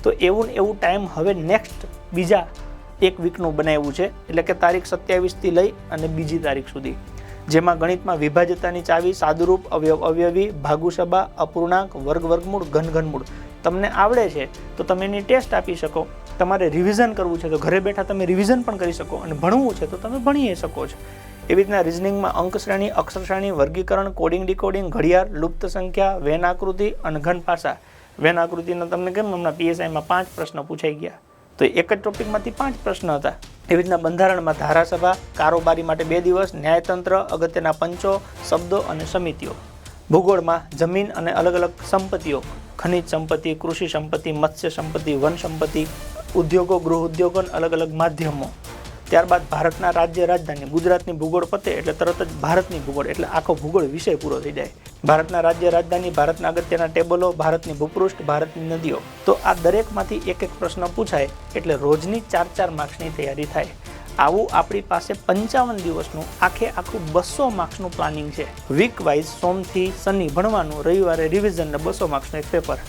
તો એવું ને એવું ટાઈમ હવે નેક્સ્ટ બીજા એક વીકનું બનાવ્યું છે, એટલે કે તારીખ 27થી લઈ અને બીજી તારીખ સુધી, જેમાં ગણિતમાં વિભાજ્યતાની ચાવી, સાદુરૂપ, અવયવ અવયવી, ભાગુસભા, અપૂર્ણાંક, વર્ગ વર્ગમૂળ, ઘન ઘનમૂળ તમને આવડે છે તો તમે એની ટેસ્ટ આપી શકો. તમારે રિવિઝન કરવું છે તો ઘરે બેઠા તમે રિવિઝન પણ કરી શકો, અને ભણવું છે તો તમે ભણી શકો છો. એવી રીતના રિઝનિંગમાં અંક શ્રેણી, અક્ષર શ્રેણી, વર્ગીકરણ, કોડિંગ ડિકોડિંગ, ઘડિયાળ, લુપ્ત સંખ્યા, વેન આકૃતિ અને ઘન પાસા. વેન આકૃતિના તમને કેમ હમણાં PSIમાં 5 પ્રશ્ન પૂછાઈ ગયા, તો એક જ ટોપિકમાંથી 5 પ્રશ્ન હતા. એવી રીતના બંધારણમાં ધારાસભા, કારોબારી માટે 2 દિવસ, ન્યાયતંત્ર, અગત્યના પંચો, શબ્દો અને સમિતિઓ. ભૂગોળમાં જમીન અને અલગ અલગ સંપત્તિઓ, ખનિજ સંપત્તિ, કૃષિ સંપત્તિ, મત્સ્ય સંપત્તિ, વન સંપત્તિ, ઉદ્યોગો, ગૃહ ઉદ્યોગો અને અલગ અલગ માધ્યમો. ત્યારબાદ ભારતના રાજ્ય રાજધાની, ગુજરાતની ભૂગોળ પતે એટલે તરત જ ભારતની ભૂગોળ, એટલે આખો ભૂગોળ વિષય પૂરો થઈ જાય. ભારતના રાજ્ય રાજધાની, ભારતના અગત્યના ટેબલો, ભારતની ભૂપૃષ્ઠ, ભારતની નદીઓ. તો આ દરેકમાંથી એક એક પ્રશ્ન પૂછાય એટલે રોજની 4-4 માર્ક્સની તૈયારી થાય. આવું આપણી પાસે 55 દિવસનું આખું 200 માર્ક્સનું પ્લાનિંગ છે. વીક વાઇઝ સોમથી શનિ ભણવાનું, રવિવારે રિવિઝન ને 200 માર્ક્સનું એક પેપર.